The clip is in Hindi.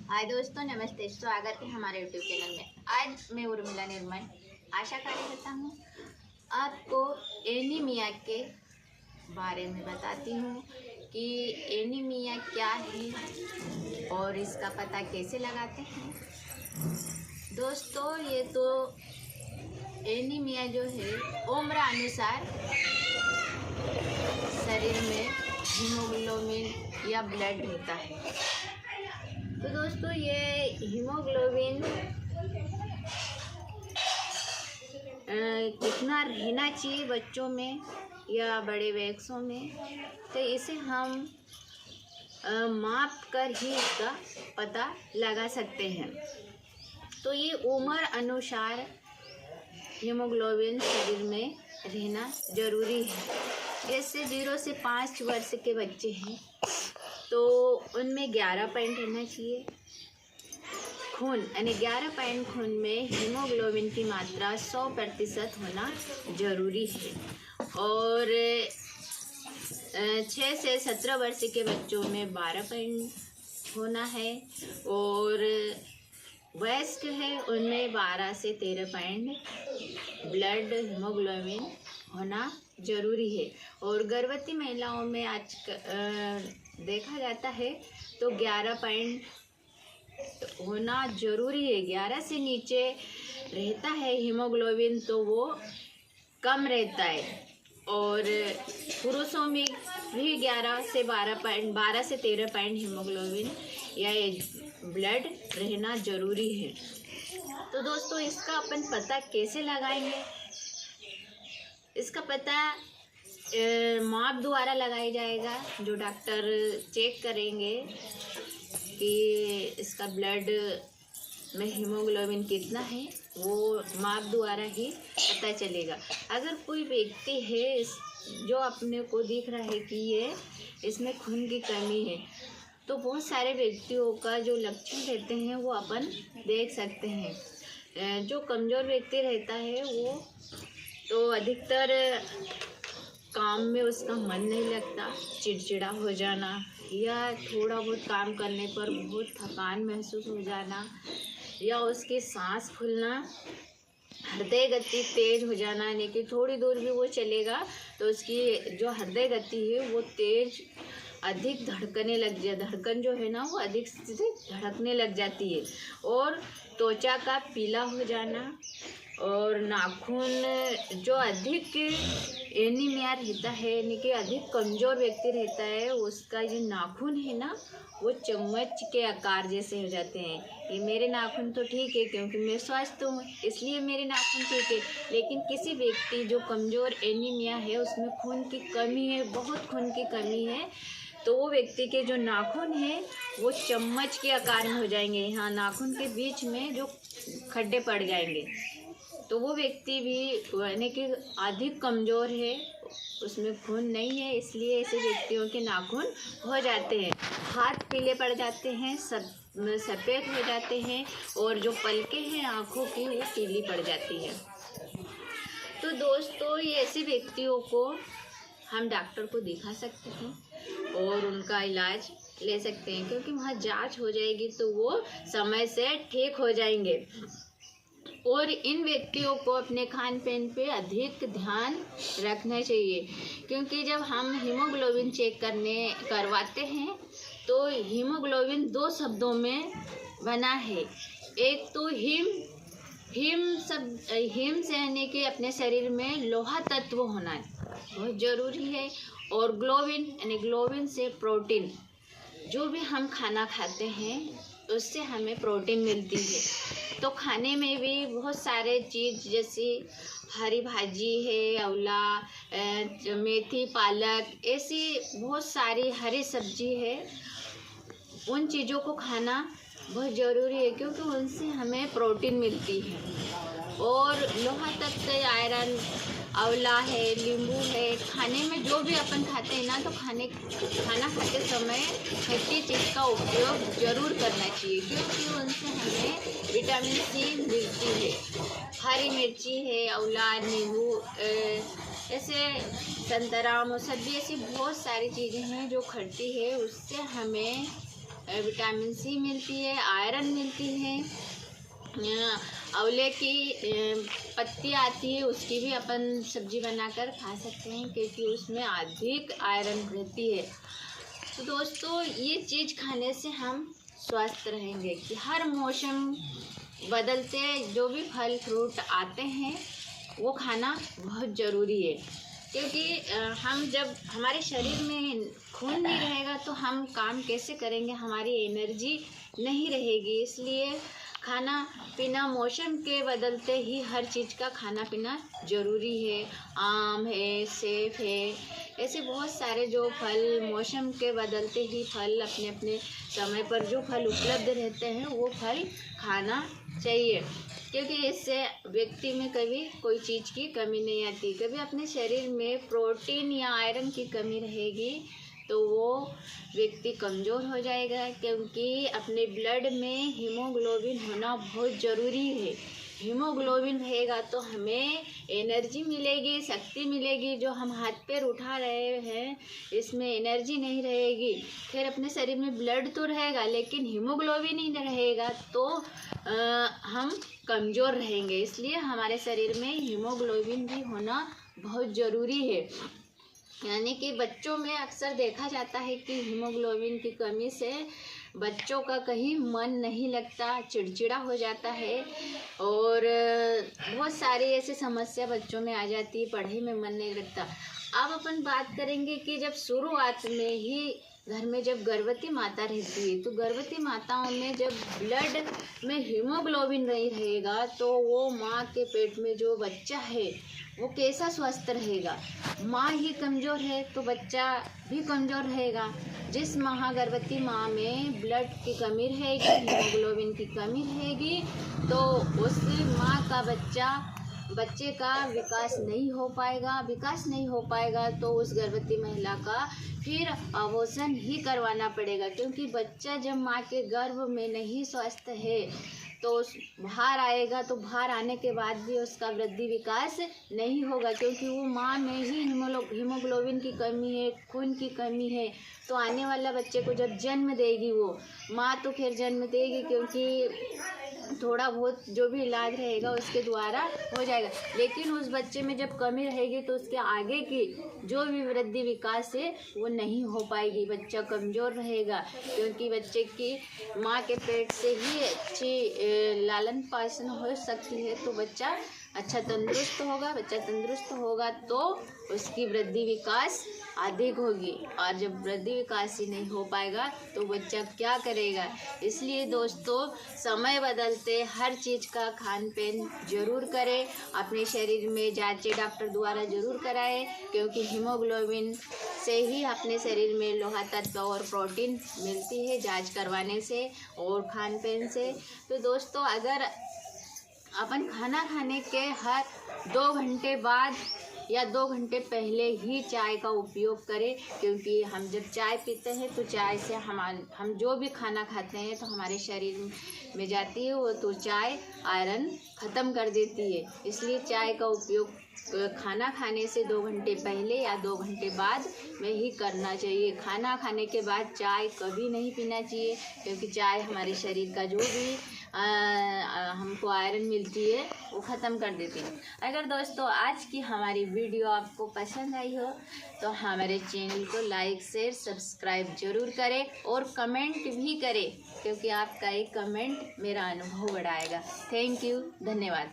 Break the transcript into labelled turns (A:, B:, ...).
A: हाय दोस्तों, नमस्ते। स्वागत है हमारे यूट्यूब चैनल में। आज मैं उर्मिला निर्मल आशा करता हूँ आपको एनीमिया के बारे में बताती हूँ कि एनीमिया क्या है और इसका पता कैसे लगाते हैं। दोस्तों, ये तो एनीमिया जो है उम्र अनुसार शरीर में हीमोग्लोबिन या ब्लड रहता है। तो दोस्तों, ये हीमोग्लोबिन कितना रहना चाहिए बच्चों में या बड़े वयस्कों में, तो इसे हम माप कर ही इसका पता लगा सकते हैं। तो ये उम्र अनुसार हीमोग्लोबिन शरीर में रहना ज़रूरी है। जैसे 0 से 5 वर्ष के बच्चे हैं तो उनमें 11 पॉइंट रहना चाहिए। खून यानी 11 पॉइंट खून में हीमोग्लोबिन की मात्रा 100% होना ज़रूरी है। और 6 से 17 वर्ष के बच्चों में 12 पॉइंट होना है और वयस्क है उनमें 12 से 13 पॉइंट ब्लड हीमोग्लोबिन होना ज़रूरी है। और गर्भवती महिलाओं में आज देखा जाता है तो 11 पॉइंट होना ज़रूरी है। 11 से नीचे रहता है हीमोग्लोबिन तो वो कम रहता है। और पुरुषों में भी 11 से 13 पॉइंट हीमोग्लोबिन या ब्लड रहना ज़रूरी है। तो दोस्तों, इसका अपन पता कैसे लगाएंगे? इसका पता माप द्वारा लगाया जाएगा। जो डॉक्टर चेक करेंगे कि इसका ब्लड में हीमोग्लोबिन कितना है, वो माप द्वारा ही पता चलेगा। अगर कोई व्यक्ति है जो अपने को दिख रहा है कि ये इसमें खून की कमी है, तो बहुत सारे व्यक्तियों का जो लक्षण रहते हैं वो अपन देख सकते हैं। जो कमज़ोर व्यक्ति रहता है वो तो अधिकतर काम में उसका मन नहीं लगता, चिड़चिड़ा हो जाना या थोड़ा बहुत काम करने पर बहुत थकान महसूस हो जाना या उसकी सांस फूलना, हृदय गति तेज हो जाना, यानी कि थोड़ी दूर भी वो चलेगा तो उसकी जो हृदय गति है वो तेज अधिक धड़कन जो है ना वो अधिक से धड़कने लग जाती है। और त्वचा का पीला हो जाना और नाखून जो अधिक एनीमिया रहता है यानी कि अधिक कमज़ोर व्यक्ति रहता है उसका जो नाखून है ना वो चम्मच के आकार जैसे हो जाते हैं। ये मेरे नाखून तो ठीक है क्योंकि मैं स्वस्थ हूँ इसलिए मेरे नाखून ठीक है, लेकिन किसी व्यक्ति जो कमज़ोर एनीमिया है उसमें खून की कमी है, बहुत खून की कमी है, तो वो व्यक्ति के जो नाखून है वो चम्मच के आकार में हो जाएंगे। यहाँ नाखून के बीच में जो खड्डे पड़ जाएंगे, तो वो व्यक्ति भी यानी कि अधिक कमज़ोर है, उसमें खून नहीं है, इसलिए ऐसे व्यक्तियों के नाखून हो जाते हैं, हाथ पीले पड़ जाते हैं, सफ़ेद हो जाते हैं और जो पलकें हैं आँखों की वो पीली पड़ जाती है। तो दोस्तों, ये ऐसे व्यक्तियों को हम डॉक्टर को दिखा सकते हैं और उनका इलाज ले सकते हैं, क्योंकि वहाँ जांच हो जाएगी तो वो समय से ठीक हो जाएंगे। और इन व्यक्तियों को अपने खान पान पे अधिक ध्यान रखना चाहिए, क्योंकि जब हम हीमोग्लोबिन चेक करवाते हैं तो हीमोग्लोबिन 2 शब्दों में बना है। एक तो हीम से यानी कि अपने शरीर में लोहा तत्व होना बहुत ज़रूरी है, और ग्लोबिन यानी ग्लोबिन से प्रोटीन, जो भी हम खाना खाते हैं उससे हमें प्रोटीन मिलती है। तो खाने में भी बहुत सारे चीज़ जैसे हरी भाजी है, आंवला, मेथी, पालक, ऐसी बहुत सारी हरी सब्जी है, उन चीज़ों को खाना बहुत ज़रूरी है क्योंकि उनसे हमें प्रोटीन मिलती है। और लोहा तत्व, आयरन, आंवला है, नींबू है, खाने में जो भी अपन खाते हैं ना तो खाना खाते समय खट्टी चीज़ का उपयोग ज़रूर करना चाहिए, क्योंकि उनसे हमें विटामिन सी मिलती है। हरी मिर्ची है, आंवला, नींबू, ऐसे संतरा, मौसम्बी, ऐसी बहुत सारी चीज़ें हैं जो खट्टी है, उससे हमें विटामिन सी मिलती है, आयरन मिलती है। आंवले की पत्ती आती है, उसकी भी अपन सब्जी बनाकर खा सकते हैं क्योंकि उसमें अधिक आयरन रहती है। तो दोस्तों ये चीज़ खाने से हम स्वस्थ रहेंगे कि हर मौसम बदलते जो भी फल फ्रूट आते हैं वो खाना बहुत ज़रूरी है क्योंकि हम जब हमारे शरीर में खून नहीं रहेगा तो हम काम कैसे करेंगे, हमारी एनर्जी नहीं रहेगी। इसलिए खाना पीना मौसम के बदलते ही हर चीज़ का खाना पीना ज़रूरी है। आम है, सेब है, ऐसे बहुत सारे जो फल मौसम के बदलते ही फल अपने अपने समय पर जो फल उपलब्ध रहते हैं वो फल खाना चाहिए क्योंकि इससे व्यक्ति में कभी कोई चीज़ की कमी नहीं आती। कभी अपने शरीर में प्रोटीन या आयरन की कमी रहेगी तो वो व्यक्ति कमज़ोर हो जाएगा क्योंकि अपने ब्लड में हीमोग्लोबिन होना बहुत ज़रूरी है। हीमोग्लोबिन रहेगा तो हमें एनर्जी मिलेगी, शक्ति मिलेगी। जो हम हाथ पैर उठा रहे हैं इसमें एनर्जी नहीं रहेगी। फिर अपने शरीर में ब्लड तो रहेगा लेकिन हीमोग्लोबिन ही नहीं रहेगा तो हम कमज़ोर रहेंगे। इसलिए हमारे शरीर में हीमोग्लोबिन भी होना बहुत ज़रूरी है। यानी कि बच्चों में अक्सर देखा जाता है कि हीमोग्लोबिन की कमी से बच्चों का कहीं मन नहीं लगता, चिड़चिड़ा हो जाता है और बहुत सारी ऐसी समस्या बच्चों में आ जाती है, पढ़ाई में मन नहीं लगता। अब अपन बात करेंगे कि जब शुरुआत में ही घर में जब गर्भवती माता रहती है तो गर्भवती माताओं में जब ब्लड में हीमोग्लोबिन नहीं रहेगा तो वो माँ के पेट में जो बच्चा है वो कैसा स्वस्थ रहेगा। माँ ही कमज़ोर है तो बच्चा भी कमज़ोर रहेगा। जिस गर्भवती माँ में ब्लड की कमी रहेगी, हीमोग्लोबिन की कमी रहेगी तो उस माँ का बच्चे का विकास नहीं हो पाएगा। विकास नहीं हो पाएगा तो उस गर्भवती महिला का फिर अबॉर्शन ही करवाना पड़ेगा क्योंकि बच्चा जब माँ के गर्भ में नहीं स्वस्थ है तो बाहर आएगा तो बाहर आने के बाद भी उसका वृद्धि विकास नहीं होगा क्योंकि वो माँ में ही हीमोग्लोबिन की कमी है, खून की कमी है। तो आने वाला बच्चे को जब जन्म देगी वो माँ तो फिर जन्म देगी क्योंकि थोड़ा बहुत जो भी इलाज रहेगा उसके द्वारा हो जाएगा, लेकिन उस बच्चे में जब कमी रहेगी तो उसके आगे की जो भी वृद्धि विकास है वो नहीं हो पाएगी। बच्चा कमज़ोर रहेगा क्योंकि बच्चे की माँ के पेट से ही अच्छी लालन पालन हो सकती है तो बच्चा अच्छा तंदुरुस्त होगा। बच्चा तंदुरुस्त होगा तो उसकी वृद्धि विकास अधिक होगी और जब वृद्धि विकास ही नहीं हो पाएगा तो बच्चा क्या करेगा। इसलिए दोस्तों समय बदलते हर चीज़ का खान पान जरूर करें, अपने शरीर में जांचें डॉक्टर द्वारा ज़रूर कराएं क्योंकि हीमोग्लोबिन से ही अपने शरीर में लोहा तत्व और प्रोटीन मिलती है जांच करवाने से और खान पान से। तो दोस्तों अगर अपन खाना खाने के हर 2 घंटे बाद या 2 घंटे पहले ही चाय का उपयोग करें क्योंकि हम जब चाय पीते हैं तो चाय से हम जो भी खाना खाते हैं तो हमारे शरीर में जाती है वो तो चाय आयरन ख़त्म कर देती है। इसलिए चाय का उपयोग खाना खाने से 2 घंटे पहले या 2 घंटे बाद में ही करना चाहिए। खाना खाने के बाद चाय कभी नहीं पीना चाहिए क्योंकि चाय हमारे शरीर का जो भी हमको आयरन मिलती है वो ख़त्म कर देती है। अगर दोस्तों आज की हमारी वीडियो आपको पसंद आई हो तो हमारे चैनल को लाइक शेयर सब्सक्राइब ज़रूर करें और कमेंट भी करें क्योंकि आपका एक कमेंट मेरा अनुभव बढ़ाएगा। थैंक यू, धन्यवाद।